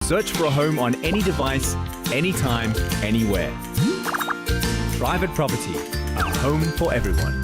Search for a home on any device, anytime, anywhere. Private Property, a home for everyone.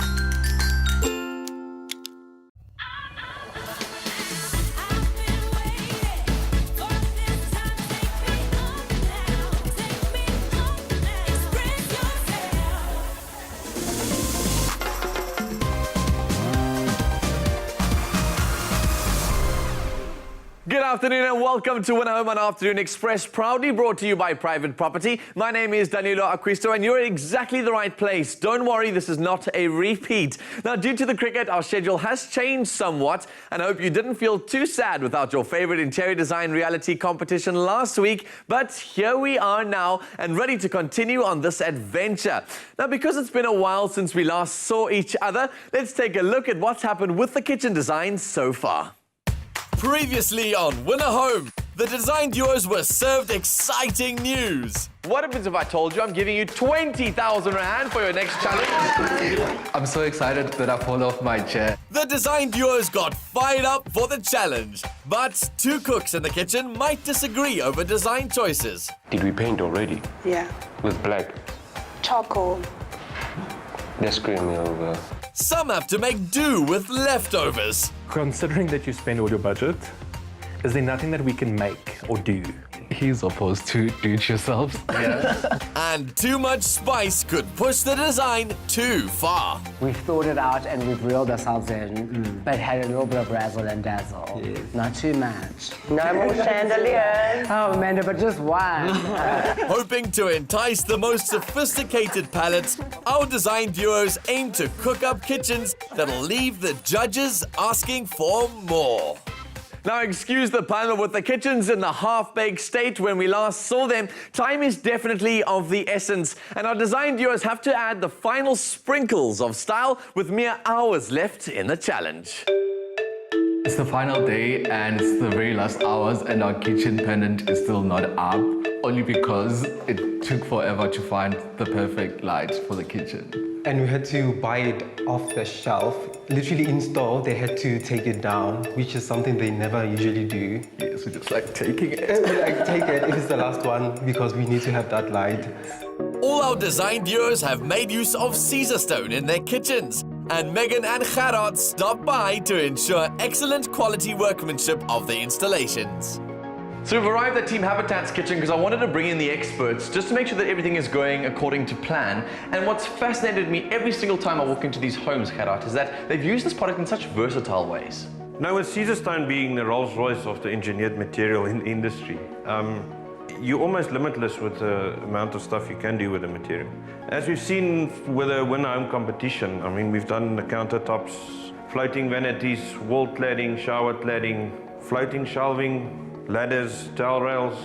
Good afternoon and welcome to Win a Home on Afternoon Express, proudly brought to you by Private Property. My name is Danilo Acquisto and you're in exactly the right place. Don't worry, this is not a repeat. Now, due to the cricket, our schedule has changed somewhat, and I hope you didn't feel too sad without your favorite interior design reality competition last week. But here we are now and ready to continue on this adventure. Now, because it's been a while since we last saw each other, let's take a look at what's happened with the kitchen design so far. Previously on Win a Home, the design duos were served exciting news. What happens if I told you I'm giving you 20,000 Rand for your next challenge? I'm so excited that I fall off my chair. The design duos got fired up for the challenge, but two cooks in the kitchen might disagree over design choices. Did we paint already? Yeah. With black? Charcoal. They're screaming over. Some have to make do with leftovers. Considering that you spend all your budget, is there nothing that we can make or do? He's opposed to do-it-yourselves. Yeah. And too much spice could push the design too far. We've thought it out and we've reeled ourselves in, but had a little bit of razzle and dazzle. Yes. Not too much. No more chandeliers. Oh, Amanda, but just one. Hoping to entice the most sophisticated palates, our design duos aim to cook up kitchens that'll leave the judges asking for more. Now, excuse the pun, with the kitchens in the half-baked state when we last saw them, time is definitely of the essence, and our design duos have to add the final sprinkles of style with mere hours left in the challenge. It's the final day and it's the very last hours and our kitchen pendant is still not up, only because it took forever to find the perfect light for the kitchen. And we had to buy it off the shelf. Literally in store, they had to take it down, which is something they never usually do. Yes, we're just like taking it. Like, take it if it's the last one, because we need to have that light. All our design duos have made use of Caesar stone in their kitchens, and Megan and Gerard stopped by to ensure excellent quality workmanship of the installations. So we've arrived at Team Habitat's kitchen because I wanted to bring in the experts just to make sure that everything is going according to plan. And what's fascinated me every single time I walk into these homes, Gerard, is that they've used this product in such versatile ways. Now, with Caesar stone being the Rolls-Royce of the engineered material in the industry, you're almost limitless with the amount of stuff you can do with the material. As we've seen with the Win a Home competition, I mean, we've done the countertops, floating vanities, wall cladding, shower cladding, floating shelving, ladders, towel rails.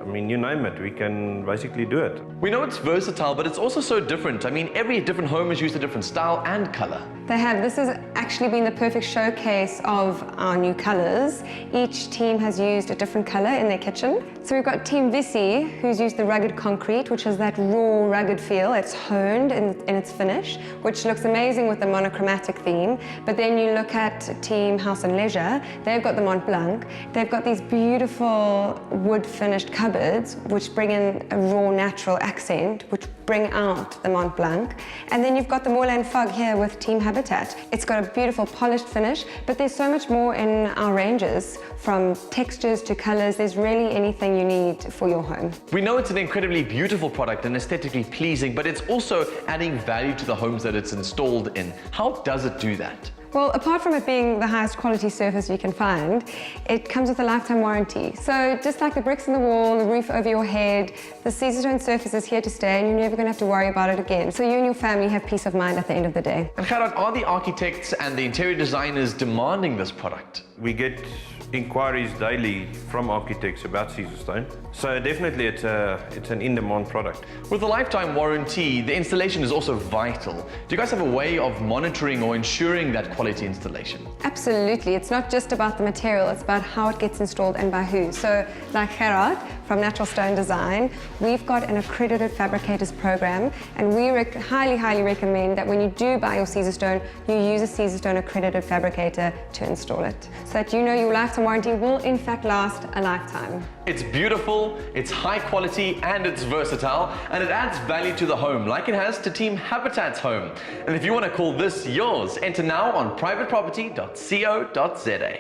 I mean, you name it, we can basically do it. We know it's versatile, but it's also so different. I mean, every different home has used a different style and color. They have. This has actually been the perfect showcase of our new colors. Each team has used a different color in their kitchen. So we've got Team Vici, who's used the rugged concrete, which is that raw, rugged feel. It's honed in its finish, which looks amazing with the monochromatic theme. But then you look at Team House and Leisure, they've got the Mont Blanc. They've got these beautiful wood-finished cupboards, which bring in a raw, natural accent, which bring out the Mont Blanc. And then you've got the Moorland Fog here with Team Habitat. It's got a beautiful polished finish, but there's so much more in our ranges, from textures to colors. There's really anything you need for your home. We know it's an incredibly beautiful product and aesthetically pleasing, but it's also adding value to the homes that it's installed in. How does it do that? Well, apart from it being the highest quality surface you can find, it comes with a lifetime warranty. So just like the bricks in the wall, the roof over your head, the Caesar stone surface is here to stay and you're never going to have to worry about it again. So you and your family have peace of mind at the end of the day. And Gerard, are the architects and the interior designers demanding this product? We get inquiries daily from architects about Caesar stone. So definitely it's an in-demand product. With a lifetime warranty, the installation is also vital. Do you guys have a way of monitoring or ensuring that quality installation? Absolutely. It's not just about the material, it's about how it gets installed and by who. So like Gerard from Natural Stone Design, we've got an accredited fabricators program, and we highly recommend that when you do buy your Caesar stone, you use a Caesar stone accredited fabricator to install it, so that you know your lifetime warranty will in fact last a lifetime. It's beautiful, it's high quality, and it's versatile, and it adds value to the home like it has to Team Habitat's home. And if you want to call this yours, enter now on privateproperty.co.za.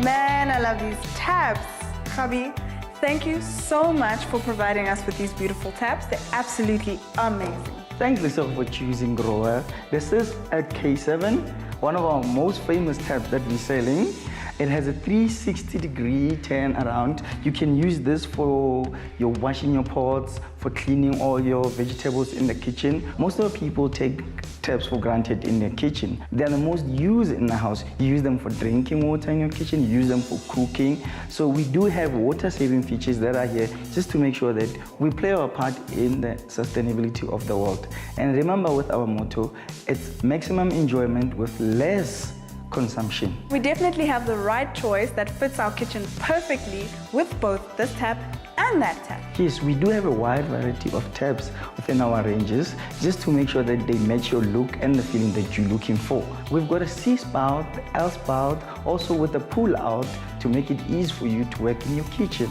Man, I love these tabs. Hubby, thank you so much for providing us with these beautiful tabs. They're absolutely amazing. Thanks, Lisa, for choosing Grower. This is a K7, one of our most famous tabs that we're selling. It has a 360-degree turn around. You can use this for your washing your pots, for cleaning all your vegetables in the kitchen. Most of the people take taps for granted in their kitchen. They're the most used in the house. You use them for drinking water in your kitchen, you use them for cooking. So we do have water-saving features that are here just to make sure that we play our part in the sustainability of the world. And remember, with our motto, it's maximum enjoyment with less consumption. We definitely have the right choice that fits our kitchen perfectly with both this tap and that tap. Yes, we do have a wide variety of taps within our ranges just to make sure that they match your look and the feeling that you're looking for. We've got a C spout, L spout, also with a pull out to make it easy for you to work in your kitchen.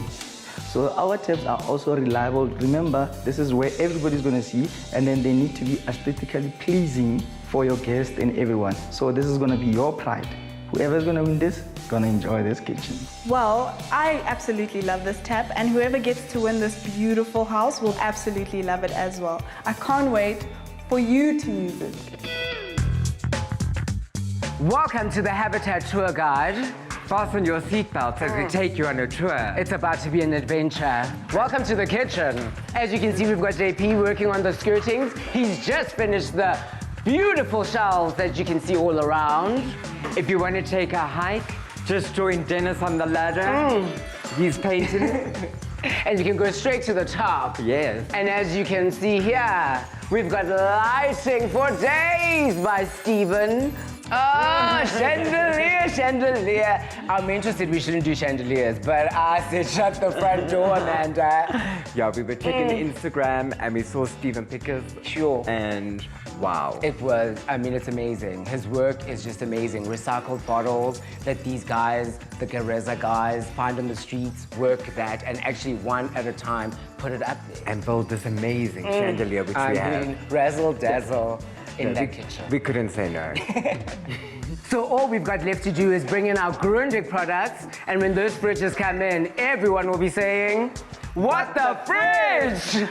So our taps are also reliable. Remember, this is where everybody's going to see, and then they need to be aesthetically pleasing for your guests and everyone. So this is going to be your pride. Whoever's going to win this, going to enjoy this kitchen. Well, I absolutely love this tap, and whoever gets to win this beautiful house will absolutely love it as well. I can't wait for you to use it. Welcome to the Habitat Tour Guide. Fasten your seatbelts as we take you on a tour. It's about to be an adventure. Welcome to the kitchen. As you can see, we've got JP working on the skirtings. He's just finished the beautiful shelves that you can see all around. If you want to take a hike, just join Dennis on the ladder. He's painting. And you can go straight to the top. Yes. And as you can see here, we've got lighting for days by Stephen. Oh, chandelier, chandelier. I'm interested, we shouldn't do chandeliers, but I said shut the front door, Amanda. Yeah, we were checking Instagram and we saw Stephen Pickers. Sure. And wow. It was, I mean, it's amazing. His work is just amazing. Recycled bottles that these guys, the Gareza guys, find on the streets, work that, and actually one at a time put it up there. And build this amazing chandelier, which we have. I mean, razzle dazzle in that kitchen. We couldn't say no. So all we've got left to do is bring in our Grundig products, and when those fridges come in, everyone will be saying, "What the fridge?"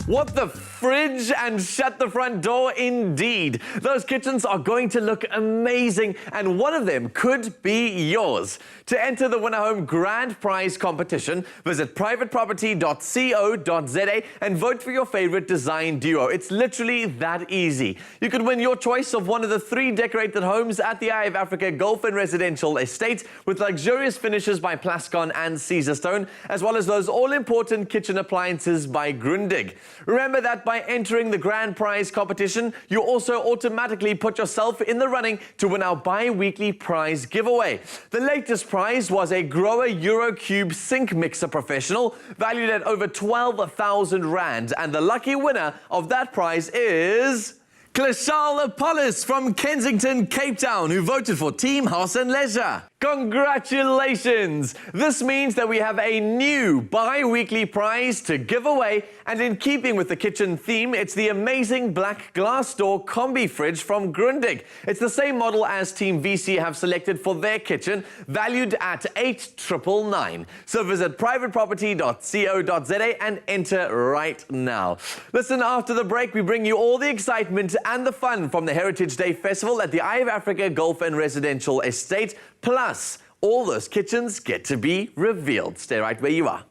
What the fridge, and shut the front door indeed. Those kitchens are going to look amazing, and one of them could be yours. To enter the Winner Home Grand Prize competition, visit privateproperty.co.za and vote for your favorite design duo. It's literally that easy. You could win your choice of one of the 3 decorated homes at the Eye of Africa Golf and Residential Estate with luxurious finishes by Plascon and Caesarstone, as well as those all-important kitchen appliances by Grundig. Remember that by entering the Grand Prize competition, you also automatically put yourself in the running to win our bi-weekly prize giveaway. The latest prize was a Grower Eurocube Sink Mixer Professional, valued at over 12,000 Rand, and the lucky winner of that prize is Klashal Apollos from Kensington, Cape Town, who voted for Team House and Leisure. Congratulations! This means that we have a new bi-weekly prize to give away, and in keeping with the kitchen theme, it's the amazing black glass door combi fridge from Grundig. It's the same model as Team Vici have selected for their kitchen, valued at 8,999. So visit privateproperty.co.za and enter right now. Listen, after the break, we bring you all the excitement and the fun from the Heritage Day Festival at the Eye of Africa Golf and Residential Estate. Plus, all those kitchens get to be revealed. Stay right where you are.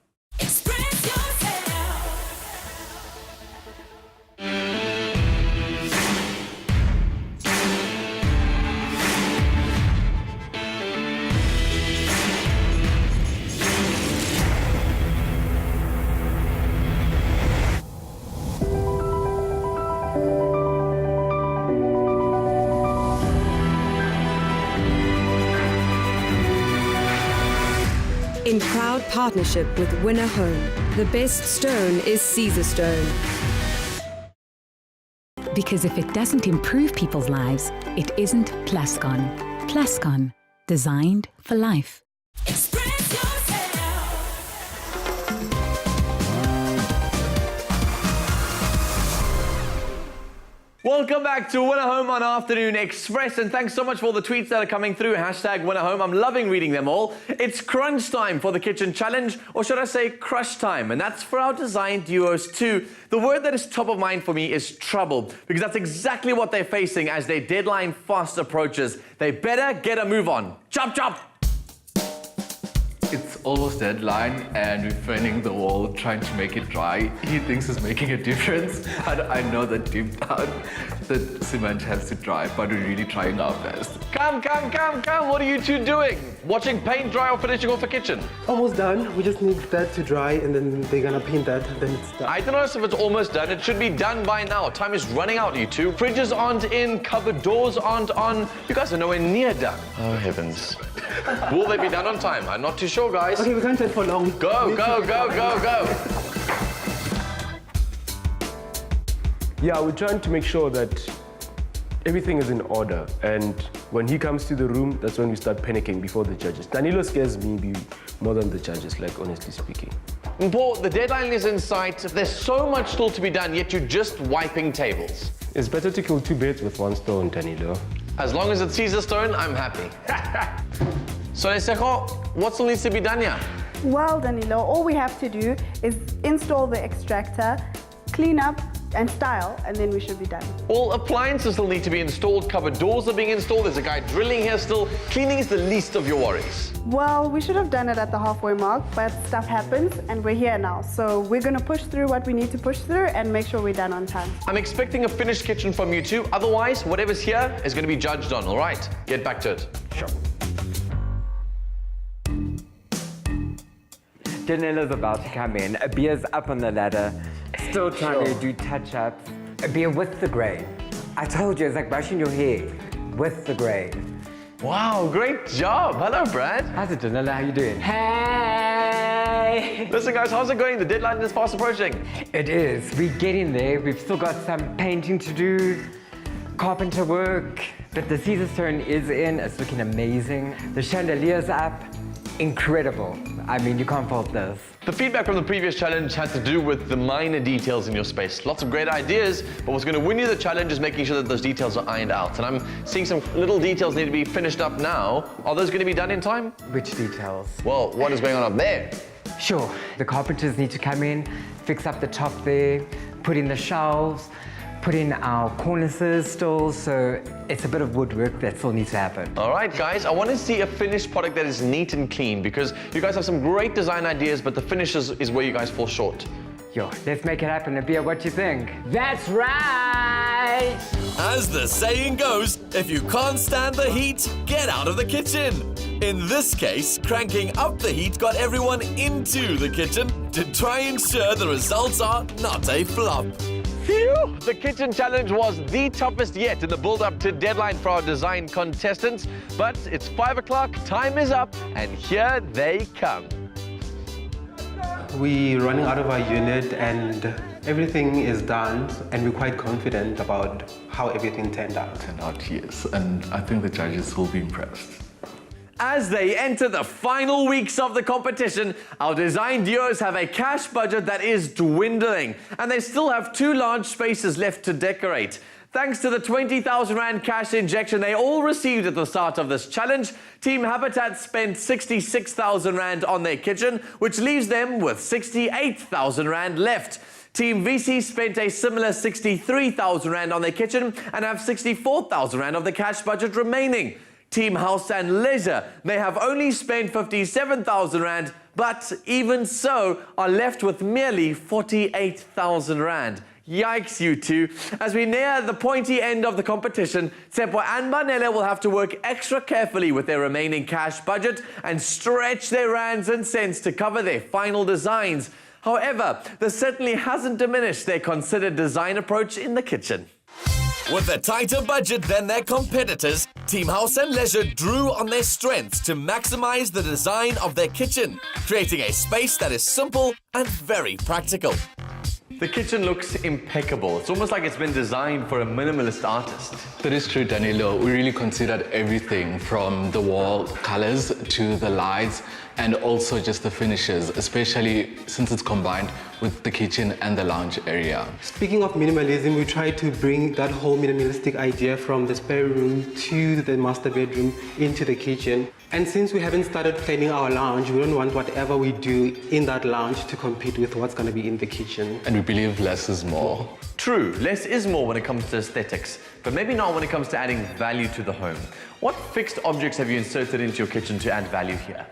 In proud partnership with Winner Home, the best stone is Caesarstone. Because if it doesn't improve people's lives, it isn't Plascon. Plascon, designed for life. Express yourself. Welcome back to Winner Home on Afternoon Express, and thanks so much for all the tweets that are coming through. Hashtag Winner Home. I'm loving reading them all. It's crunch time for the kitchen challenge, or should I say crush time, and that's for our design duos too. The word that is top of mind for me is trouble, because that's exactly what they're facing as their deadline fast approaches. They better get a move on. Chop, chop! It's almost deadline and we're fanning the wall, trying to make it dry. He thinks it's making a difference. I know that deep down the cement has to dry, but we're really trying our best. Come. What are you two doing? Watching paint dry or finishing off the kitchen? Almost done. We just need that to dry and then they're gonna paint that and then it's done. I don't know if it's almost done. It should be done by now. Time is running out, you two. Fridges aren't in, cupboard doors aren't on. You guys are nowhere near done. Oh, heavens. Will they be done on time? I'm not too sure, guys. Okay, we can't stand for long. Go. Yeah, we're trying to make sure that everything is in order. And when he comes to the room, that's when we start panicking before the judges. Danilo scares me more than the judges, like honestly speaking. Paul, the deadline is in sight. There's so much still to be done, yet you're just wiping tables. It's better to kill two birds with one stone, Danilo. As long as it's Caesar stone, I'm happy. So, Lesego, what still needs to be done here? Well, Danilo, all we have to do is install the extractor, clean up and style, and then we should be done. Well, appliances still need to be installed, cupboard doors are being installed, there's a guy drilling here still. Cleaning is the least of your worries. Well, we should have done it at the halfway mark, but stuff happens and we're here now. So we're going to push through what we need to push through and make sure we're done on time. I'm expecting a finished kitchen from you two. Otherwise, whatever's here is going to be judged on, all right? Get back to it. Sure. Daniela's about to come in. Abia's up on the ladder, still trying to do touch-ups. Abia with the grade. I told you, it's like brushing your hair with the grade. Wow, great job. Hello, Brad. How's it, Daniela? How you doing? Hey! Listen, guys, how's it going? The deadline is fast approaching. It is. We're getting there. We've still got some painting to do, carpenter work, but the Caesar stone is in. It's looking amazing. The chandelier's up. Incredible. I mean, you can't fault this. The feedback from the previous challenge had to do with the minor details in your space. Lots of great ideas, but what's going to win you the challenge is making sure that those details are ironed out. And I'm seeing some little details need to be finished up now. Are those going to be done in time? Which details? Well, what is going on up there? Sure. The carpenters need to come in, fix up the top there, put in the shelves, put in our cornices still, so it's a bit of woodwork that still needs to happen. All right, guys, I want to see a finished product that is neat and clean because you guys have some great design ideas, but the finish is where you guys fall short. Yo, let's make it happen. Abia, what do you think? That's right! As the saying goes, if you can't stand the heat, get out of the kitchen. In this case, cranking up the heat got everyone into the kitchen to try and ensure the results are not a flop. Phew! The kitchen challenge was the toughest yet in the build-up to deadline for our design contestants. But it's 5 o'clock, time is up, and here they come. We're running out of our unit and everything is done and we're quite confident about how everything turned out. Yes, and I think the judges will be impressed. As they enter the final weeks of the competition, our design duos have a cash budget that is dwindling, and they still have 2 large spaces left to decorate. Thanks to the 20,000 Rand cash injection they all received at the start of this challenge, Team Habitat spent 66,000 Rand on their kitchen, which leaves them with 68,000 Rand left. Team Vici spent a similar 63,000 Rand on their kitchen and have 64,000 Rand of the cash budget remaining. Team House and Leisure, they have only spent 57,000 Rand, but even so are left with merely 48,000 Rand. Yikes, you two. As we near the pointy end of the competition, Tsepo and Manele will have to work extra carefully with their remaining cash budget and stretch their rands and cents to cover their final designs. However, this certainly hasn't diminished their considered design approach in the kitchen. With a tighter budget than their competitors, Team House and Leisure drew on their strengths to maximize the design of their kitchen, creating a space that is simple and very practical. The kitchen looks impeccable. It's almost like it's been designed for a minimalist artist. That is true, Danilo. We really considered everything from the wall colors to the lights and also just the finishes, especially since it's combined with the kitchen and the lounge area. Speaking of minimalism, we try to bring that whole minimalistic idea from the spare room to the master bedroom into the kitchen. And since we haven't started planning our lounge, we don't want whatever we do in that lounge to compete with what's going to be in the kitchen. And we believe less is more. True, less is more when it comes to aesthetics, but maybe not when it comes to adding value to the home. What fixed objects have you inserted into your kitchen to add value here?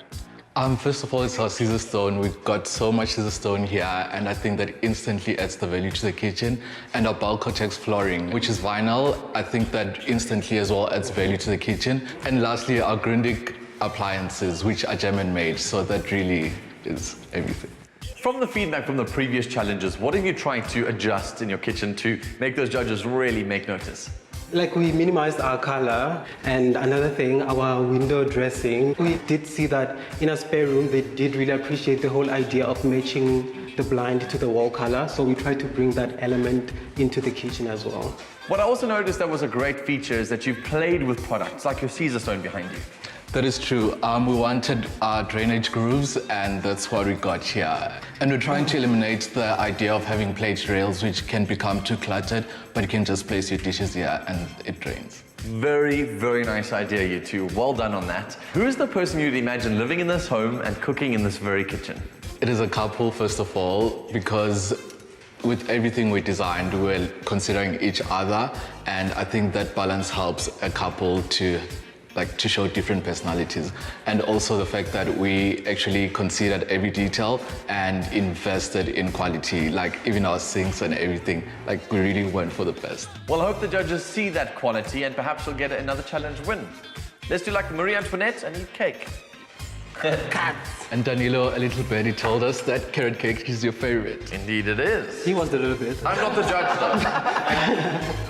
First of all, it's our Caesar stone. We've got so much Caesar stone here, and I think that instantly adds the value to the kitchen. And our Balcotex flooring, which is vinyl, I think that instantly as well adds value to the kitchen. And lastly, our Grundig appliances, which are German made, so that really is everything. From the feedback from the previous challenges, what have you tried to adjust in your kitchen to make those judges really make notice? Like, we minimized our color, and another thing, our window dressing. We did see that in a spare room, they did really appreciate the whole idea of matching the blind to the wall color, so we tried to bring that element into the kitchen as well. What I also noticed that was a great feature is that you've played with products, like your Caesar stone behind you. That is true. We wanted drainage grooves, and that's what we got here. And we're trying to eliminate the idea of having plate rails, which can become too cluttered, but you can just place your dishes here and it drains. Very, very nice idea, you two. Well done on that. Who is the person you'd imagine living in this home and cooking in this very kitchen? It is a couple, first of all, because with everything we designed, we're considering each other, and I think that balance helps a couple to show different personalities. And also the fact that we actually considered every detail and invested in quality, like even our sinks and everything, like we really went for the best. Well, I hope the judges see that quality and perhaps we'll get another challenge win. Let's do like Marie Antoinette and eat cake. And Danilo, a little birdie told us that carrot cake is your favorite. Indeed it is. He was a little bit. I'm not the judge though.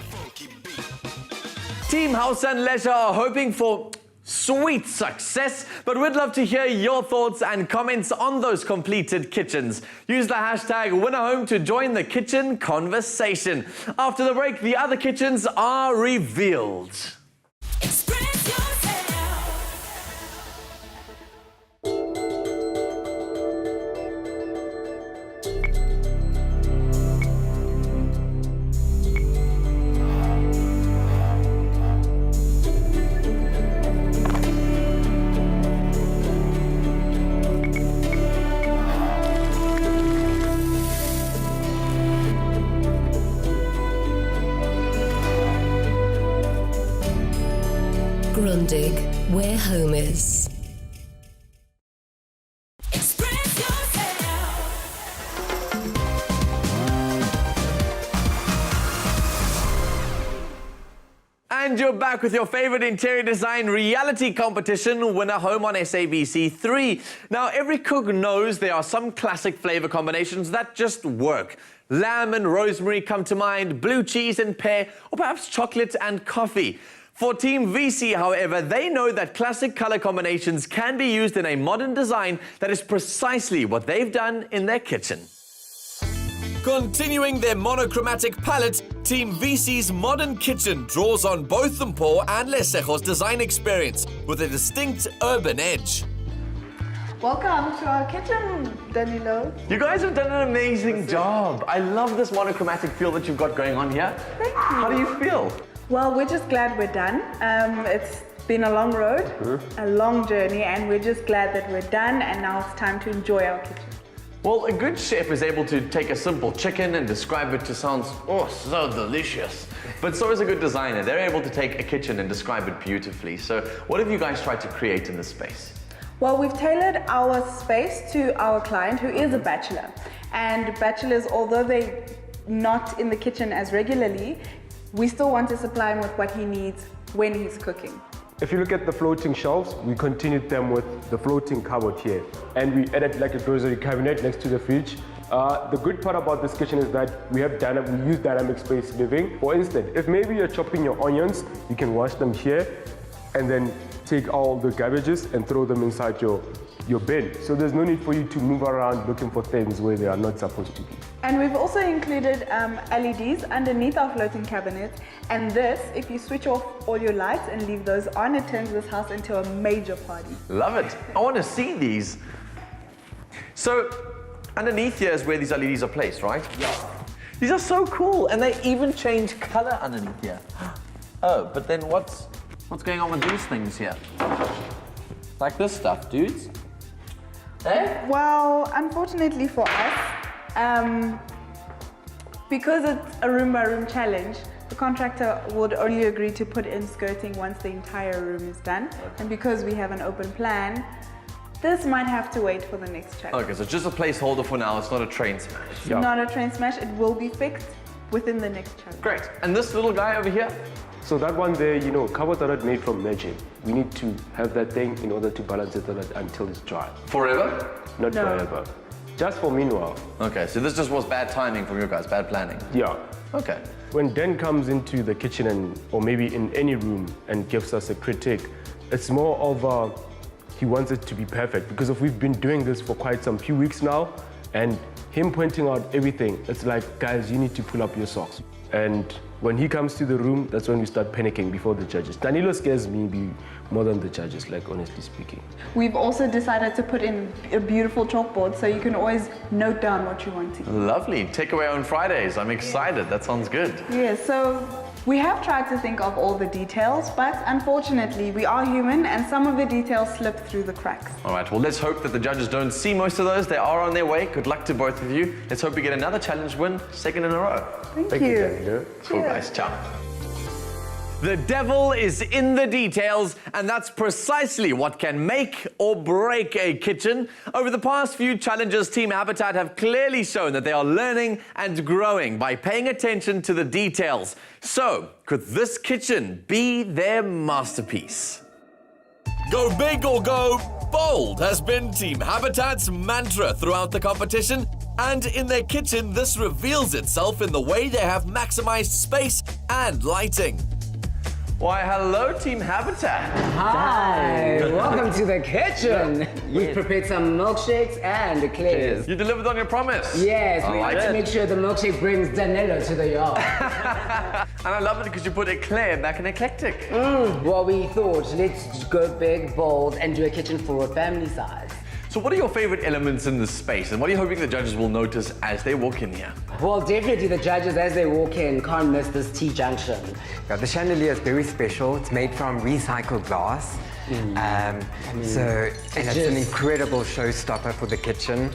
Team House and Leisure are hoping for sweet success, but we'd love to hear your thoughts and comments on those completed kitchens. Use the hashtag WinnerHome to join the kitchen conversation. After the break, the other kitchens are revealed. Express yourself. Grundig, where home is. Express yourself. And you're back with your favorite interior design reality competition, Winner Home on SABC 3. Now, every cook knows there are some classic flavor combinations that just work. Lamb and rosemary come to mind, blue cheese and pear, or perhaps chocolate and coffee. For Team Vici, however, they know that classic color combinations can be used in a modern design that is precisely what they've done in their kitchen. Continuing their monochromatic palette, Team Vici's modern kitchen draws on both Mpho and Lesego's design experience with a distinct urban edge. Welcome to our kitchen, Danilo. You guys have done an amazing job. I love this monochromatic feel that you've got going on here. Thank you. How do you feel? Well, we're just glad we're done. It's been a long road, a long journey, and we're just glad that we're done, and now it's time to enjoy our kitchen. Well, a good chef is able to take a simple chicken and describe it to sound, oh, so delicious. But so is a good designer. They're able to take a kitchen and describe it beautifully. So what have you guys tried to create in this space? Well, we've tailored our space to our client, who is a bachelor. And bachelors, although they're not in the kitchen as regularly, we still want to supply him with what he needs when he's cooking. If you look at the floating shelves, we continued them with the floating cupboard here. And we added like a grocery cabinet next to the fridge. The good part about this kitchen is that we use dynamic space living. For instance, if maybe you're chopping your onions, you can wash them here and then take all the garbages and throw them inside your your bin. So there's no need for you to move around looking for things where they are not supposed to be. And we've also included LEDs underneath our floating cabinets. And this, if you switch off all your lights and leave those on, it turns this house into a major party. Love it. I want to see these. So, underneath here is where these LEDs are placed, right? Yeah. These are so cool, and they even change color underneath here. Oh, but then what's going on with these things here? Like this stuff, dudes. Eh? Well, unfortunately for us, because it's a room-by-room challenge, the contractor would only agree to put in skirting once the entire room is done. Okay. And because we have an open plan, this might have to wait for the next challenge. Okay, so it's just a placeholder for now. It's not a train smash. Yeah. Not a train smash. It will be fixed within the next challenge. Great. And this little guy over here? So that one there, you know, cupboards are not made from magic. We need to have that thing in order to balance it until it's dry. Forever? Not forever. Just for meanwhile. Okay, so this just was bad timing from you guys, bad planning. Yeah. Okay. When Dan comes into the kitchen or maybe in any room and gives us a critique, it's more of he wants it to be perfect, because if we've been doing this for quite some few weeks now, and him pointing out everything, it's like, guys, you need to pull up your socks. And when he comes to the room, that's when we start panicking before the judges. Danilo scares me more than the judges, like, honestly speaking. We've also decided to put in a beautiful chalkboard so you can always note down what you want to eat. Lovely. Takeaway on Fridays. I'm excited. That sounds good. Yeah, so we have tried to think of all the details, but unfortunately we are human and some of the details slip through the cracks. All right, well, let's hope that the judges don't see most of those. They are on their way. Good luck to both of you. Let's hope we get another challenge win, second in a row. Thank you. Danilo. Cool, guys. Ciao. The devil is in the details, and that's precisely what can make or break a kitchen. Over the past few challenges, Team Habitat have clearly shown that they are learning and growing by paying attention to the details. So, could this kitchen be their masterpiece? Go big or go bold has been Team Habitat's mantra throughout the competition. And in their kitchen, this reveals itself in the way they have maximized space and lighting. Why, hello, Team Habitat. Hi, welcome to the kitchen. We've prepared some milkshakes and eclairs. You delivered on your promise. Yes, we like like to make sure the milkshake brings Danilo to the yard. And I love it because you put eclair back in eclectic. Well, we thought, let's go big, bold, and do a kitchen for a family size. So what are your favorite elements in this space, and what are you hoping the judges will notice as they walk in here? Well, definitely the judges, as they walk in, can't miss this T-junction. Yeah, the chandelier is very special. It's made from recycled glass. And it's an incredible showstopper for the kitchen.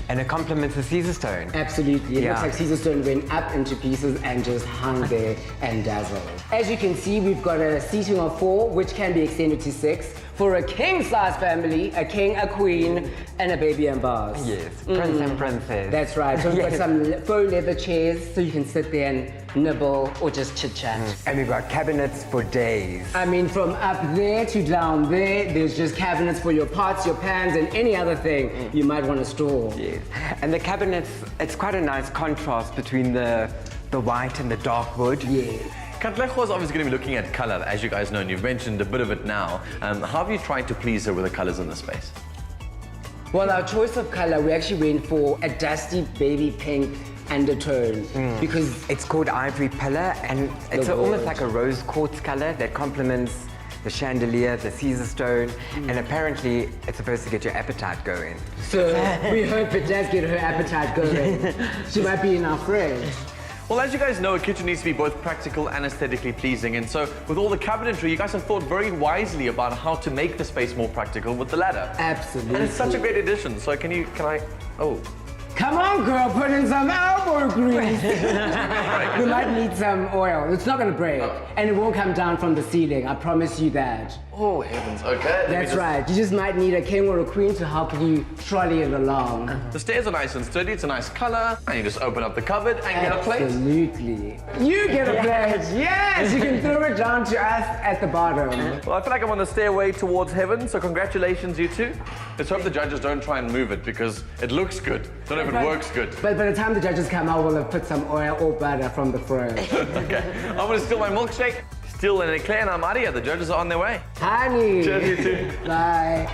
And it complements the Caesar stone. Absolutely. It looks like Caesar stone went up into pieces and just hung there and dazzled. As you can see, we've got a seating of 4, which can be extended to 6. For a king-size family, a king, a queen, and a baby and bars. Yes, prince and princess. That's right. So we've got some faux leather chairs so you can sit there and nibble or just chit-chat. And we've got cabinets for days. I mean, from up there to down there, there's just cabinets for your pots, your pans, and any other thing you might want to store. Yes. And the cabinets, it's quite a nice contrast between the white and the dark wood. Yeah. Katlego is obviously going to be looking at color, as you guys know, and you've mentioned a bit of it now. How have you tried to please her with the colors in the space? Well, our choice of color, we actually went for a dusty baby pink undertone because it's called ivory pillar, and it's almost like a rose quartz color that complements the chandelier, the Caesar stone, and apparently it's supposed to get your appetite going. So we hope it does get her appetite going. She might be in our fridge. Well, as you guys know, a kitchen needs to be both practical and aesthetically pleasing. And so with all the cabinetry, you guys have thought very wisely about how to make the space more practical with the ladder. Absolutely. And it's such a great addition. So can I, Come on, girl, put in some elbow grease. We might need some oil. It's not gonna break. And it won't come down from the ceiling, I promise you that. Oh, heavens, okay. That's right. You just might need a king or a queen to help you trolley it along. The stairs are nice and sturdy, it's a nice color, and you just open up the cupboard and get a plate. Absolutely. You get a plate, yes! You can throw it down to us at the bottom. Well, I feel like I'm on the stairway towards heaven, so congratulations, you two. Let's hope the judges don't try and move it, because it looks good. Don't know if it works good. But by the time the judges come out, we'll have put some oil or butter from the fridge. Okay, I'm gonna steal my milkshake, steal an eclair, and I'm out of here. The judges are on their way. Honey. Cheers, you two. Bye.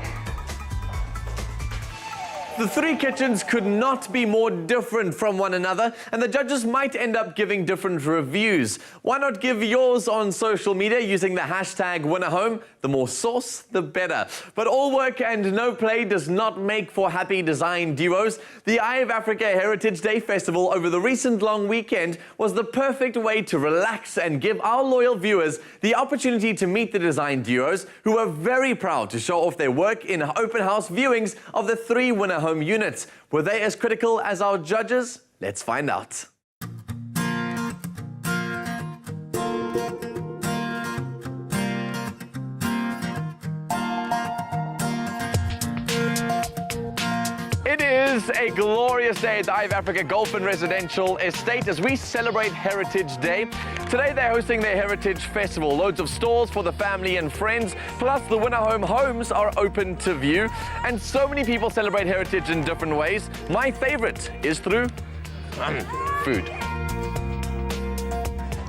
The three kitchens could not be more different from one another, and the judges might end up giving different reviews. Why not give yours on social media using the hashtag #WinnerHome? The more sauce, the better. But all work and no play does not make for happy design duos. The Eye of Africa Heritage Day Festival over the recent long weekend was the perfect way to relax and give our loyal viewers the opportunity to meet the design duos who are very proud to show off their work in open house viewings of the three Winner Home units. Were they as critical as our judges? Let's find out. It is a glorious day at the Eye of Africa Golf and Residential Estate as we celebrate Heritage Day. Today they're hosting their Heritage Festival. Loads of stalls for the family and friends, plus the Winner Home homes are open to view. And so many people celebrate heritage in different ways. My favorite is through food.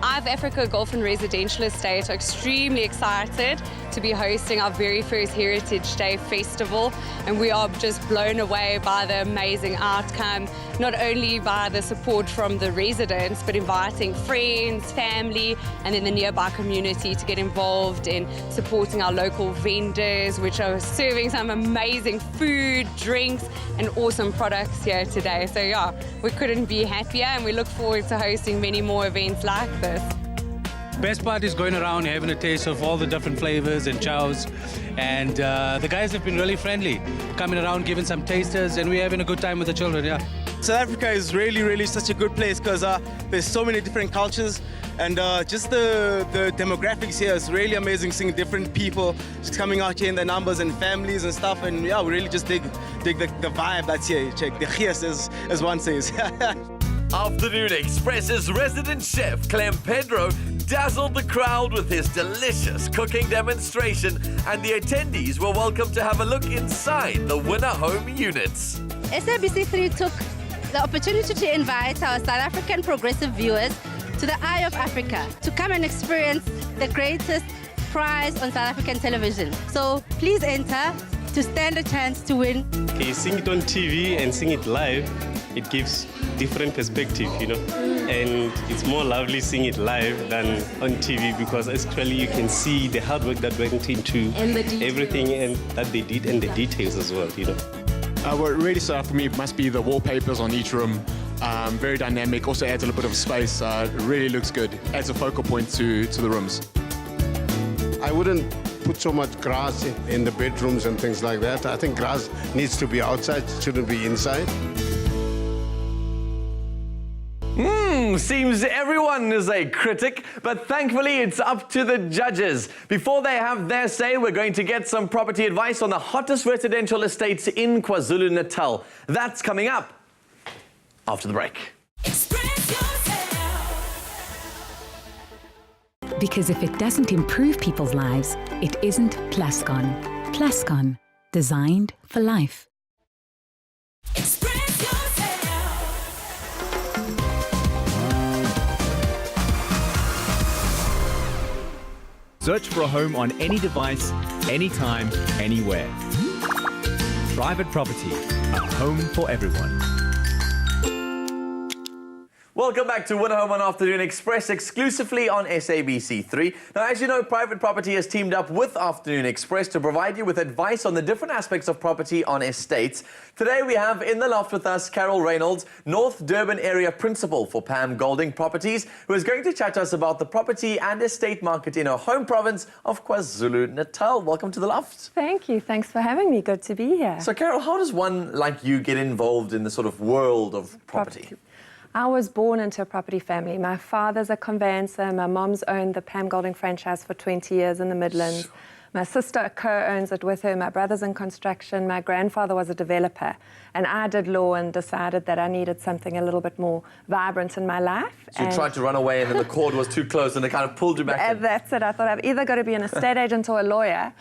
Eye of Africa Golf and Residential Estate are extremely excited to be hosting our very first Heritage Day Festival, and we are just blown away by the amazing outcome, not only by the support from the residents, but inviting friends, family, and then the nearby community to get involved in supporting our local vendors, which are serving some amazing food, drinks, and awesome products here today. So yeah, we couldn't be happier, and we look forward to hosting many more events like this. Best part is going around having a taste of all the different flavors and chows, and the guys have been really friendly, coming around giving some tasters, and we're having a good time with the children. Yeah. South Africa is really such a good place because there's so many different cultures, and just the demographics here is really amazing, seeing different people just coming out here in their numbers and families and stuff, and yeah, we really just dig the vibe that's here. Check the gees, as one says. Afternoon Express's resident chef, Clem Pedro, dazzled the crowd with his delicious cooking demonstration, and the attendees were welcome to have a look inside the Winner Home units. SABC3 took the opportunity to invite our South African progressive viewers to the Eye of Africa to come and experience the greatest prize on South African television. So please enter to stand a chance to win. Okay, seeing it on TV and seeing it live, it gives different perspective, you know, and it's more lovely seeing it live than on TV because actually you can see the hard work that went into everything and that they did and the details as well, you know. What really stood out for me must be the wallpapers on each room. Very dynamic, also adds a little bit of space. Really looks good, adds a focal point to the rooms. I wouldn't put so much grass in the bedrooms and things like that. I think grass needs to be outside, it shouldn't be inside. Seems everyone is a critic, but thankfully it's up to the judges. Before they have their say, we're going to get some property advice on the hottest residential estates in KwaZulu-Natal. That's coming up after the break. Because if it doesn't improve people's lives, it isn't Plascon. Plascon, designed for life. Search for a home on any device, anytime, anywhere. Private property, a home for everyone. Welcome back to Winner Home on Afternoon Express, exclusively on SABC3. Now, as you know, Private Property has teamed up with Afternoon Express to provide you with advice on the different aspects of property on estates. Today, we have in the loft with us Carol Reynolds, North Durban Area Principal for Pam Golding Properties, who is going to chat to us about the property and estate market in our home province of KwaZulu-Natal. Welcome to the loft. Thank you. Thanks for having me. Good to be here. So, Carol, how does one like you get involved in the sort of world of property? I was born into a property family. My father's a conveyancer. My mom's owned the Pam Golding franchise for 20 years in the Midlands. My sister co-owns it with her. My brother's in construction. My grandfather was a developer. And I did law and decided that I needed something a little bit more vibrant in my life. So you tried to run away and then the cord was too close and it kind of pulled you back in. That's it. I thought I've either got to be an estate agent or a lawyer.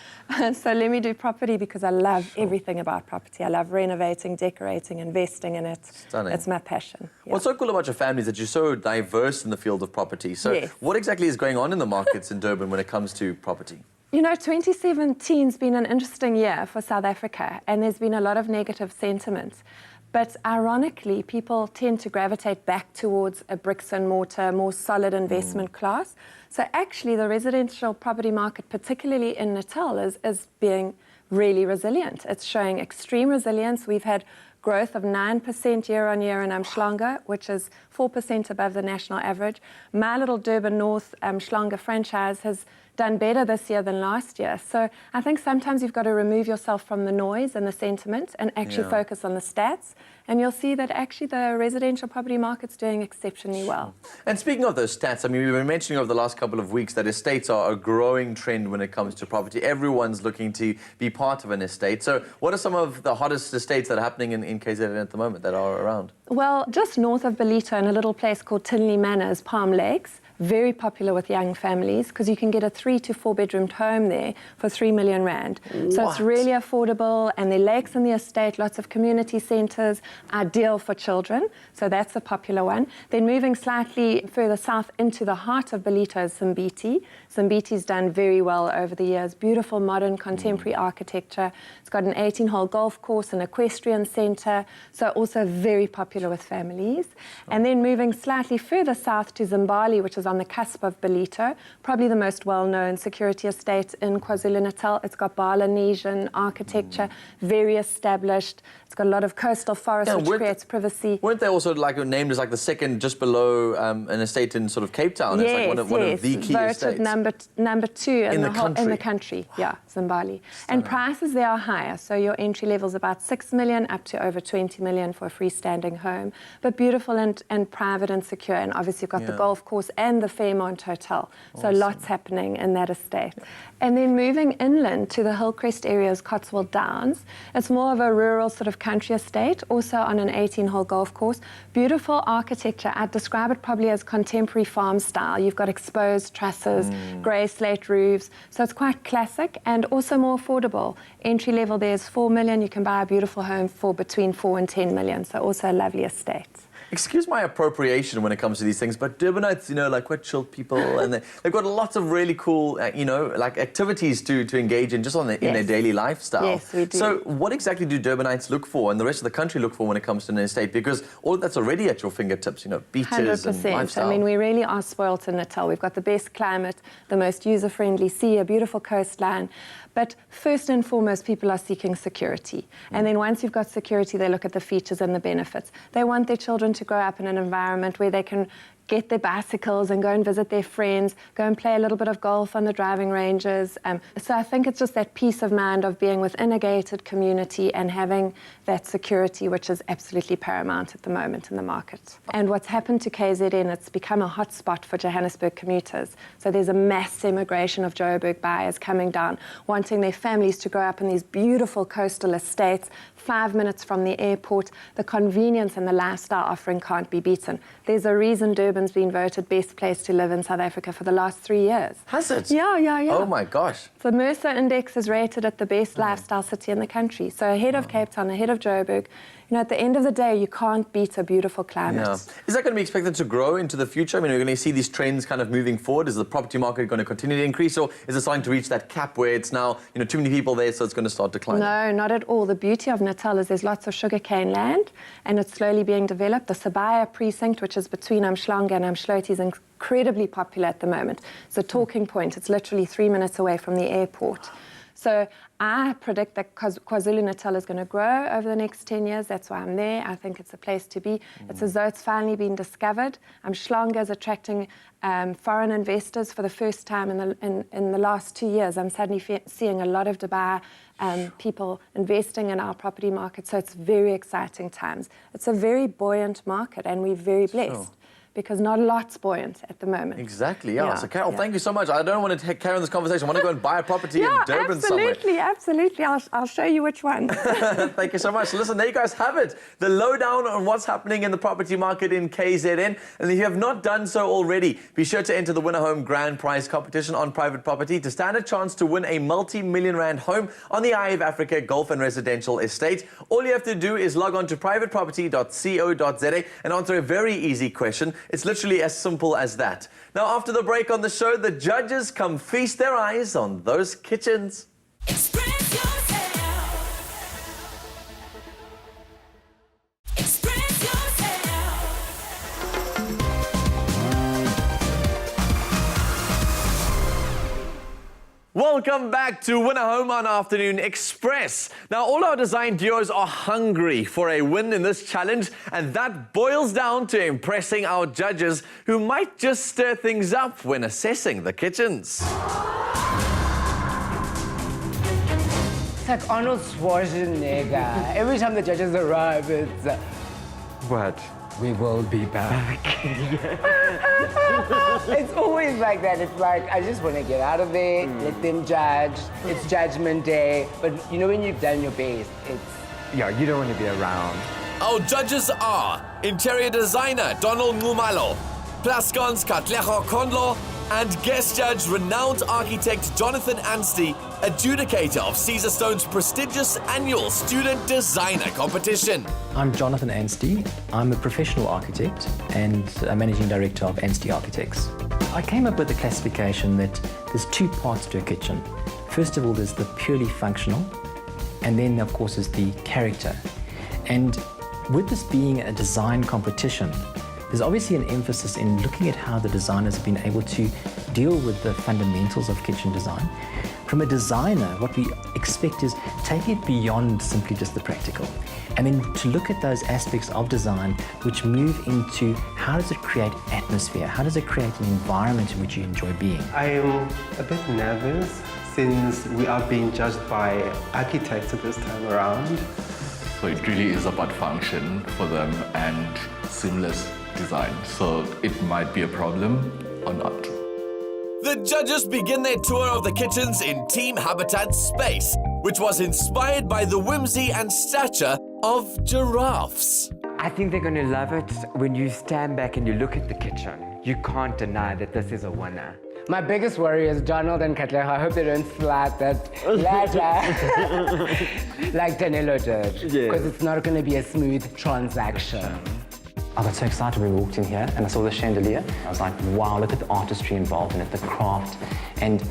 So let me do property because I love everything about property. I love renovating, decorating, investing in it. Stunning. It's my passion. Yeah. What's so cool about your family is that you're so diverse in the field of property. So Yes. what exactly is going on in the markets in Durban when it comes to property? You know, 2017's been an interesting year for South Africa, and there's been a lot of negative sentiment. But ironically, people tend to gravitate back towards a bricks and mortar, more solid investment class. So actually, the residential property market, particularly in Natal, is being really resilient. It's showing extreme resilience. We've had growth of 9% year on year in Umhlanga, which is 4% above the national average. My little Durban North Umhlanga franchise has done better this year than last year. So I think sometimes you've got to remove yourself from the noise and the sentiment and actually focus on the stats. And you'll see that actually the residential property market's doing exceptionally well. And speaking of those stats, I mean, we've been mentioning over the last couple of weeks that estates are a growing trend when it comes to property. Everyone's looking to be part of an estate. So what are some of the hottest estates that are happening in KZN at the moment that are around? Well, just north of Belito in a little place called Tinley Manor, Palm Lakes. Very popular with young families because you can get a 3 to 4 bedroomed home there for 3 million rand. So it's really affordable, and there are lakes in the estate, lots of community centres, ideal for children. So that's a popular one. Then moving slightly further south into the heart of Belito is Simbiti. Simbiti's done very well over the years. Beautiful, modern, contemporary architecture. It's got an 18-hole golf course, an equestrian centre, so also very popular with families. And then moving slightly further south to Zimbali, which is on the cusp of Belito, probably the most well-known security estate in KwaZulu-Natal. It's got Balinesian architecture, very established. It's got a lot of coastal forest, which creates privacy. Weren't they also named as the second just below an estate in sort of Cape Town? Yes, it's like one of the key voted estates. number 2 in the country. Yeah, Zimbali. And prices there are higher. So your entry level is about 6 million up to over 20 million for a freestanding home. But beautiful and private and secure. And obviously you've got the golf course and the Fairmont Hotel. So lots happening in that estate. And then moving inland to the Hillcrest areas, Cotswold Downs. It's more of a rural sort of country estate, also on an 18-hole golf course. Beautiful architecture. I'd describe it probably as contemporary farm style. You've got exposed trusses, grey slate roofs. So it's quite classic and also more affordable. Entry level there's 4 million. You can buy a beautiful home for between 4 and 10 million. So also a lovely estate. Excuse my appropriation when it comes to these things, but Durbanites, quite chill people, and they've got lots of really cool, activities to engage in just in their daily lifestyle. Yes, we do. So what exactly do Durbanites look for and the rest of the country look for when it comes to an estate? Because all of that's already at your fingertips, beaches 100%. and lifestyle. I mean, we really are spoilt in Natal. We've got the best climate, the most user-friendly sea, a beautiful coastline. But first and foremost, people are seeking security. And then once you've got security, they look at the features and the benefits. They want their children to grow up in an environment where they can get their bicycles and go and visit their friends, go and play a little bit of golf on the driving ranges. So I think it's just that peace of mind of being within a gated community and having that security, which is absolutely paramount at the moment in the market. And what's happened to KZN, it's become a hotspot for Johannesburg commuters. So there's a mass immigration of Joburg buyers coming down, wanting their families to grow up in these beautiful coastal estates, 5 minutes from the airport. The convenience and the lifestyle offering can't be beaten. There's a reason Durban's been voted best place to live in South Africa for the last 3 years. Has it? Yeah. Oh my gosh. The Mercer Index is rated at the best lifestyle city in the country. So ahead of Cape Town, ahead of Joburg. At the end of the day, you can't beat a beautiful climate. Yeah. Is that going to be expected to grow into the future? I mean, we're going to see these trends kind of moving forward. Is the property market going to continue to increase, or is it starting to reach that cap where it's now, too many people there, so it's going to start declining? No, not at all. The beauty of Natal is there's lots of sugarcane land, and it's slowly being developed. The Sabaya precinct, which is between Umhlanga and Umhloti, is incredibly popular at the moment. It's a talking point. It's literally 3 minutes away from the airport. So I predict that KwaZulu-Natal is going to grow over the next 10 years. That's why I'm there. I think it's a place to be. It's as though it's finally been discovered. Umhlanga is attracting foreign investors for the first time in the last 2 years. I'm suddenly seeing a lot of Dubai people investing in our property market. So it's very exciting times. It's a very buoyant market, and we're very blessed. Because not a lot's buoyant at the moment. Exactly, yeah. So, Carol, thank you so much. I don't want to carry on this conversation. I want to go and buy a property in Durban somewhere. Absolutely. I'll show you which one. Thank you so much. Listen, there you guys have it. The lowdown on what's happening in the property market in KZN. And if you have not done so already, be sure to enter the Winner Home Grand Prize competition on private property to stand a chance to win a multi-million rand home on the Eye of Africa Golf and Residential Estate. All you have to do is log on to privateproperty.co.za and answer a very easy question. It's literally as simple as that. Now, after the break on the show, the judges come feast their eyes on those kitchens. Express yourself. Express yourself. Welcome back to Winner Home on Afternoon Express. Now, all our design duos are hungry for a win in this challenge, and that boils down to impressing our judges, who might just stir things up when assessing the kitchens. It's like Arnold Schwarzenegger. Every time the judges arrive, it's what? We will be back. It's always like that. It's like, I just want to get out of there, let them judge. It's judgment day. But you know when you've done your best, you don't want to be around. Our judges are interior designer Donald Ngumalo, Plascon's Katleho Kondlo, and guest judge renowned architect Jonathan Anstey, adjudicator of Caesarstone's prestigious annual student designer competition. I'm Jonathan Anstey. I'm a professional architect and a managing director of Anstey Architects. I came up with the classification that there's two parts to a kitchen. First of all, there's the purely functional, and then of course is the character. And with this being a design competition, there's obviously an emphasis in looking at how the designers have been able to deal with the fundamentals of kitchen design. From a designer, what we expect is take it beyond simply just the practical, and then to look at those aspects of design which move into how does it create atmosphere, how does it create an environment in which you enjoy being. I am a bit nervous since we are being judged by architects this time around. So it really is about function for them and seamless design. So it might be a problem or not. The judges begin their tour of the kitchens in Team Habitat's space, which was inspired by the whimsy and stature of giraffes. I think they're going to love it when you stand back and you look at the kitchen. You can't deny that this is a winner. My biggest worry is Donald and Katleho. I hope they don't slap that ladder like Danilo did, because it's not going to be a smooth transaction. I got so excited when we walked in here and I saw the chandelier. I was like, wow, look at the artistry involved in it, the craft. And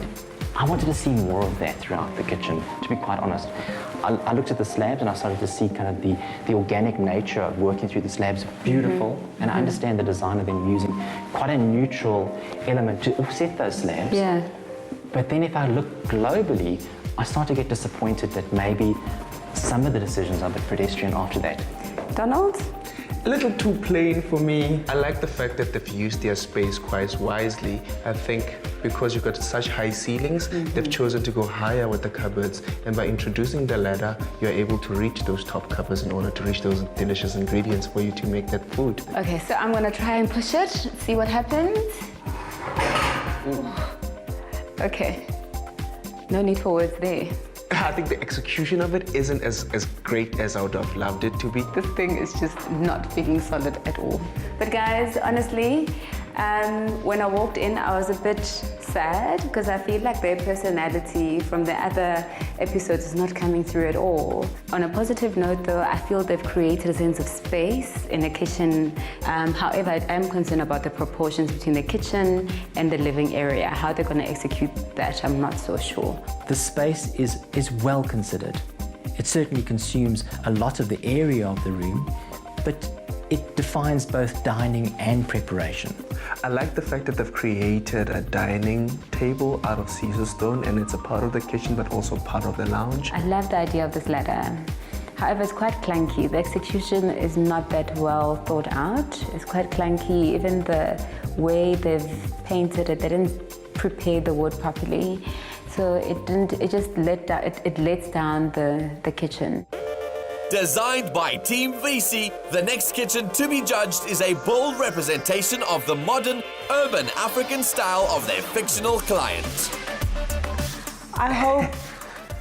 I wanted to see more of that throughout the kitchen, to be quite honest. I looked at the slabs and I started to see kind of the organic nature of working through the slabs. Beautiful. And I understand the designer then using quite a neutral element to offset those slabs. Yeah. But then if I look globally, I start to get disappointed that maybe some of the decisions are a bit pedestrian after that. Donald? A little too plain for me. I like the fact that they've used their space quite wisely. I think because you've got such high ceilings, they've chosen to go higher with the cupboards, and by introducing the ladder, you're able to reach those top cupboards in order to reach those delicious ingredients for you to make that food. Okay, so I'm gonna try and push it, see what happens. Okay, no need for words there. I think the execution of it isn't as great as I would have loved it to be. This thing is just not feeling solid at all. But guys, honestly, when I walked in, I was a bit sad because I feel like their personality from the other episodes is not coming through at all. On a positive note though, I feel they've created a sense of space in the kitchen. However, I am concerned about the proportions between the kitchen and the living area. How they're going to execute that, I'm not so sure. The space is well considered. It certainly consumes a lot of the area of the room, but it defines both dining and preparation. I like the fact that they've created a dining table out of Caesarstone, and it's a part of the kitchen but also part of the lounge. I love the idea of this ladder. However, it's quite clunky. The execution is not that well thought out. It's quite clunky. Even the way they've painted it, they didn't prepare the wood properly. So it just lets down the kitchen. Designed by Team Vici, the next kitchen to be judged is a bold representation of the modern, urban African style of their fictional client. I hope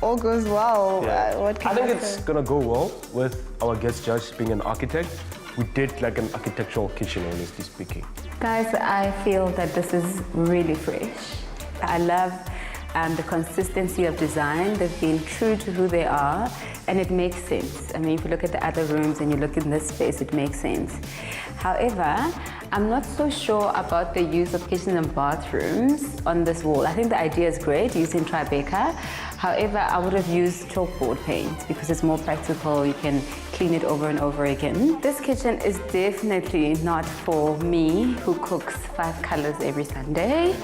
all goes well. What can I think I it's say? gonna go well with our guest judge being an architect. We did like an architectural kitchen, honestly speaking. Guys, I feel that this is really fresh. I love and the consistency of design. They've been true to who they are, and it makes sense. I mean, if you look at the other rooms and you look in this space, it makes sense. However, I'm not so sure about the use of kitchens and bathrooms on this wall. I think the idea is great, using Tribeca. However, I would have used chalkboard paint because it's more practical. You can clean it over and over again. This kitchen is definitely not for me, who cooks 5 colors every Sunday.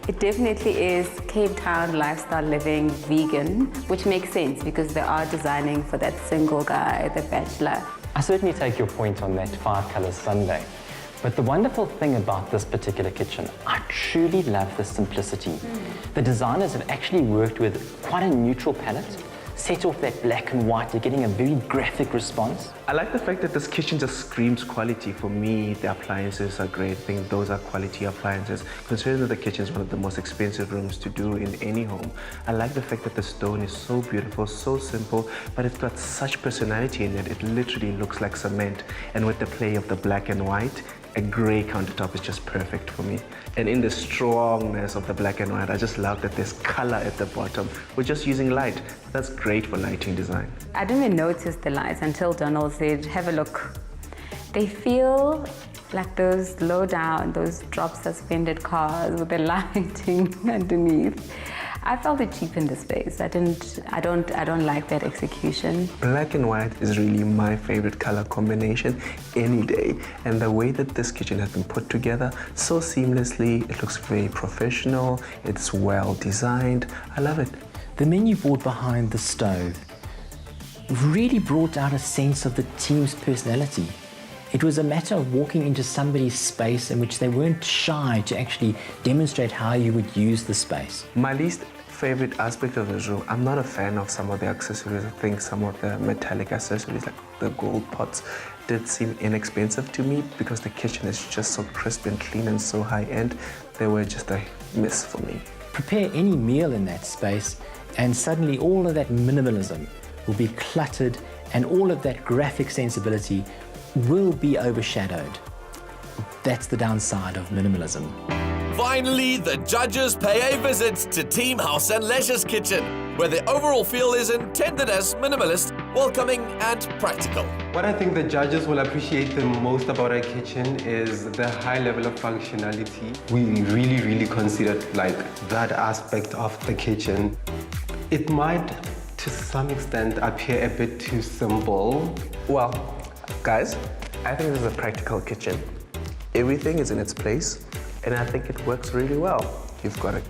It definitely is Cape Town lifestyle living, vegan, which makes sense because they are designing for that single guy, the bachelor. I certainly take your point on that 5 colours Sunday. But the wonderful thing about this particular kitchen, I truly love the simplicity. The designers have actually worked with quite a neutral palette, set off that black and white, you're getting a very graphic response. I like the fact that this kitchen just screams quality. For me, the appliances are great. I think those are quality appliances. Considering that the kitchen is one of the most expensive rooms to do in any home, I like the fact that the stone is so beautiful, so simple, but it's got such personality in it. It literally looks like cement. And with the play of the black and white, a grey countertop is just perfect for me. And in the strongness of the black and white, I just love that there's color at the bottom. We're just using light. That's great for lighting design. I didn't even notice the lights until Donald said, have a look. They feel like those low down, those drop suspended cars with the lighting underneath. I felt it cheapened the space. I don't like that execution. Black and white is really my favorite color combination any day. And the way that this kitchen has been put together so seamlessly, it looks very professional, it's well designed. I love it. The menu board behind the stove really brought out a sense of the team's personality. It was a matter of walking into somebody's space in which they weren't shy to actually demonstrate how you would use the space. My least favorite aspect of this room, I'm not a fan of some of the accessories. I think some of the metallic accessories, like the gold pots, did seem inexpensive to me because the kitchen is just so crisp and clean and so high-end. They were just a miss for me. Prepare any meal in that space and suddenly all of that minimalism will be cluttered and all of that graphic sensibility will be overshadowed. That's the downside of minimalism. Finally, the judges pay a visit to Team House and Leisure's kitchen, where the overall feel is intended as minimalist, welcoming and practical. What I think the judges will appreciate the most about our kitchen is the high level of functionality. We really considered like that aspect of the kitchen. It might, to some extent, appear a bit too simple. Well, guys, I think this is a practical kitchen. Everything is in its place, and I think it works really well. You've got a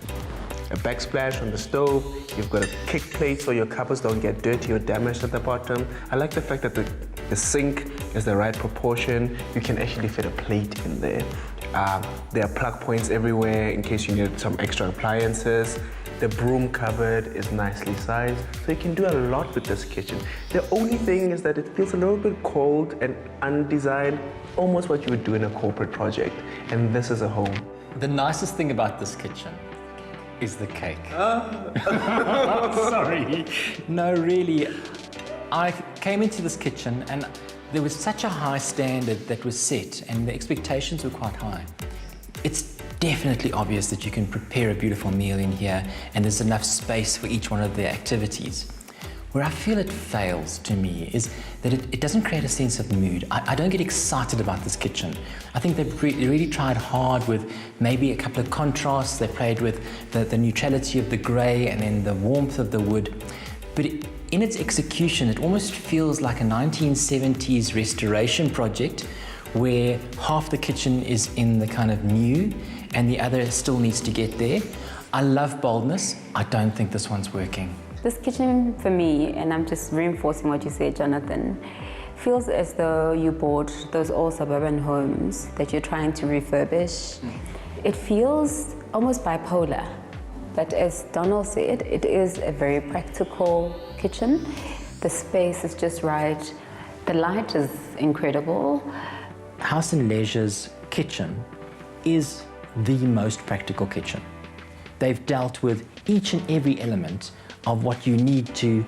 backsplash on the stove, you've got a kick plate so your cupboards don't get dirty or damaged at the bottom. I like the fact that the sink is the right proportion. You can actually fit a plate in there. There are plug points everywhere in case you need some extra appliances. The broom cupboard is nicely sized, so you can do a lot with this kitchen. The only thing is that it feels a little bit cold and undesigned, almost what you would do in a corporate project, and this is a home. The nicest thing about this kitchen is the cake. Sorry. No, really. I came into this kitchen and there was such a high standard that was set and the expectations were quite high. It's definitely obvious that you can prepare a beautiful meal in here and there's enough space for each one of the activities. Where I feel it fails to me is that it doesn't create a sense of mood. I don't get excited about this kitchen. I think they've really tried hard with maybe a couple of contrasts. They played with the neutrality of the grey and then the warmth of the wood. But in its execution, it almost feels like a 1970s restoration project where half the kitchen is in the kind of new and the other still needs to get there. I love boldness. I don't think this one's working. This kitchen, for me, and I'm just reinforcing what you said, Jonathan, feels as though you bought those old suburban homes that you're trying to refurbish. It feels almost bipolar, but as Donald said, it is a very practical kitchen. The space is just right. The light is incredible. House and Leisure's kitchen is the most practical kitchen. They've dealt with each and every element of what you need to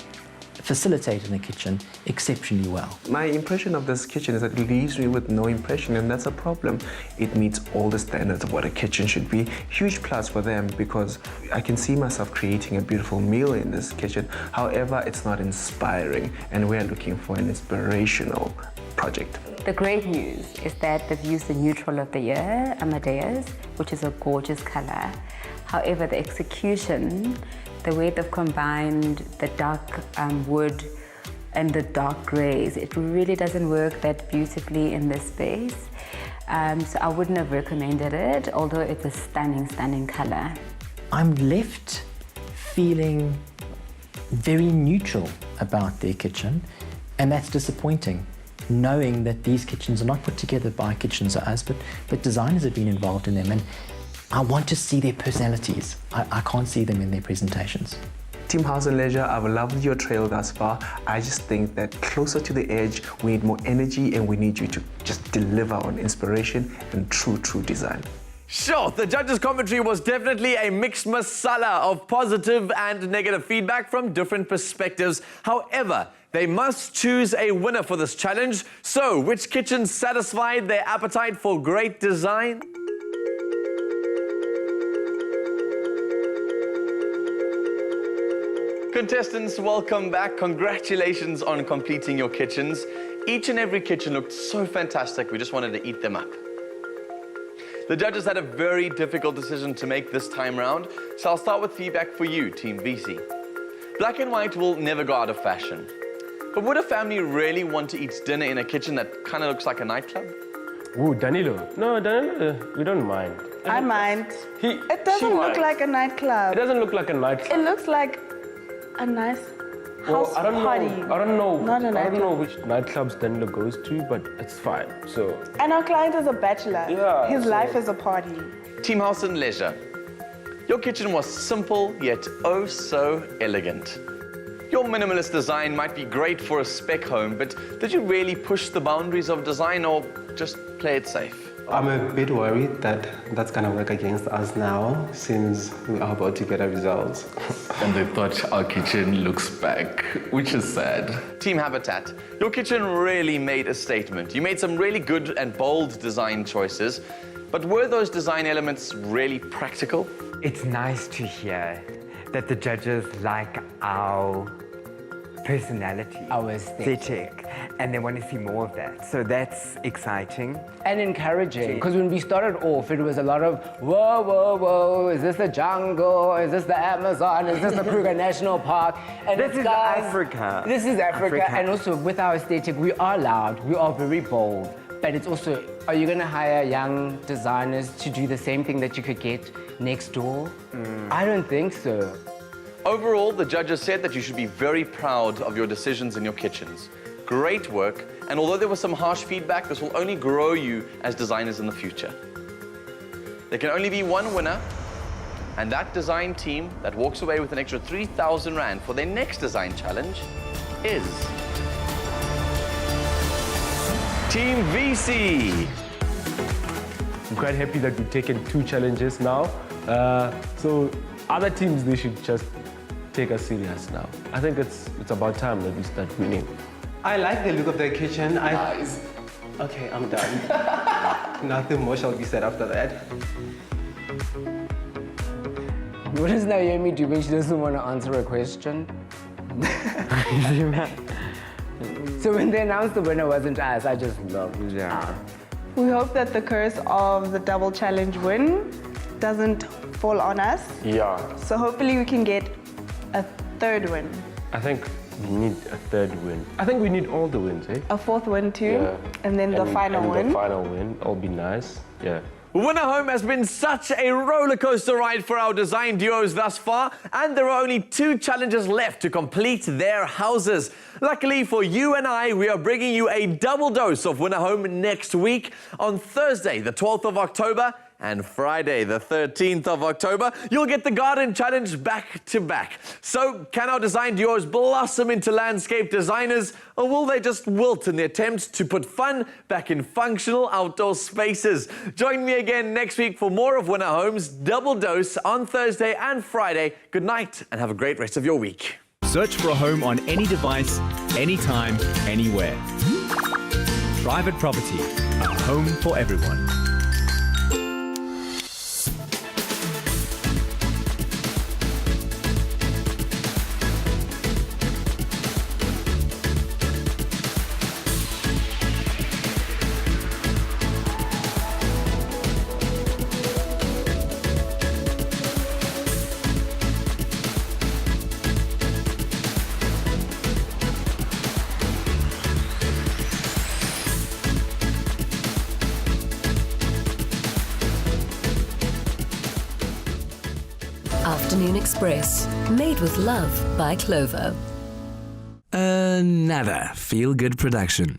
facilitated in the kitchen exceptionally well. My impression of this kitchen is that it leaves me with no impression, and that's a problem. It meets all the standards of what a kitchen should be. Huge plus for them, because I can see myself creating a beautiful meal in this kitchen. However, it's not inspiring, and we're looking for an inspirational project. The great news is that they've used the neutral of the year, Amadeus, which is a gorgeous color. However, the execution, the way they've combined the dark wood and the dark grays, it really doesn't work that beautifully in this space. So I wouldn't have recommended it, although it's a stunning, stunning color. I'm left feeling very neutral about their kitchen, and that's disappointing, knowing that these kitchens are not put together by Kitchens R Us, but designers have been involved in them, and I want to see their personalities. I can't see them in their presentations. Team House and Leisure, I've loved your trail thus far. I just think that closer to the edge, we need more energy, and we need you to just deliver on inspiration and true design. Sure, the judges' commentary was definitely a mixed masala of positive and negative feedback from different perspectives. However, they must choose a winner for this challenge. So, which kitchen satisfied their appetite for great design? Contestants, welcome back. Congratulations on completing your kitchens. Each and every kitchen looked so fantastic, we just wanted to eat them up. The judges had a very difficult decision to make this time round, so I'll start with feedback for you, Team Vici. Black and white will never go out of fashion. But would a family really want to eat dinner in a kitchen that kind of looks like a nightclub? Ooh, Danilo. No, Danilo, we don't mind. I mind. It doesn't look like a nightclub. It doesn't look like a nightclub. It looks like a nice house party. I don't know. Not a I don't nightclub. know which nightclubs Danilo goes to, but it's fine. So. And our client is a bachelor. Yeah, His so- life is a party. Team House and Leisure. Your kitchen was simple, yet oh so elegant. Your minimalist design might be great for a spec home, but did you really push the boundaries of design or just play it safe? I'm a bit worried that that's going to work against us now, since we are about to get our results. And they thought our kitchen looks back, which is sad. Team Habitat, your kitchen really made a statement. You made some really good and bold design choices, but were those design elements really practical? It's nice to hear that the judges like our personality, our aesthetic, and they want to see more of that. So that's exciting. and encouraging. Because when we started off, it was a lot of whoa, whoa, whoa. Is this the jungle? Is this the Amazon? Is this the Kruger National Park? And This is guys, Africa. This is Africa. Africa. And also with our aesthetic, we are loud. We are very bold. But it's also, are you going to hire young designers to do the same thing that you could get next door? I don't think so. Overall, the judges said that you should be very proud of your decisions in your kitchens. Great work, and although there was some harsh feedback, this will only grow you as designers in the future. There can only be one winner, and that design team that walks away with an extra 3,000 Rand for their next design challenge is Team Vici. I'm quite happy that we've taken 2 challenges now. So other teams, they should just take us serious now. I think it's about time that we start winning. I like the look of the kitchen. Nice. Okay, I'm done. Nothing more shall be said after that. What does Naomi do when she doesn't want to answer a question? So when they announced the winner wasn't us, I just loved it. Yeah. We hope that the curse of the double challenge win doesn't fall on us. Yeah. So hopefully we can get a third win. I think we need a 3rd win. I think we need all the wins, eh? A 4th win too. And then the final win. The final win. That'll be nice. Yeah. Winner Home has been such a roller coaster ride for our design duos thus far, and there are only 2 challenges left to complete their houses. Luckily for you and I, we are bringing you a double dose of Winner Home next week on Thursday, the 12th of October, and Friday, the 13th of October. You'll get the Garden Challenge back to back. So, can our design duos blossom into landscape designers, or will they just wilt in the attempt to put fun back in functional outdoor spaces? Join me again next week for more of Winner Home's Double Dose on Thursday and Friday. Good night, and have a great rest of your week. Search for a home on any device, anytime, anywhere. Private Property, a home for everyone. Afternoon Express, made with love by Clover. Another feel-good production.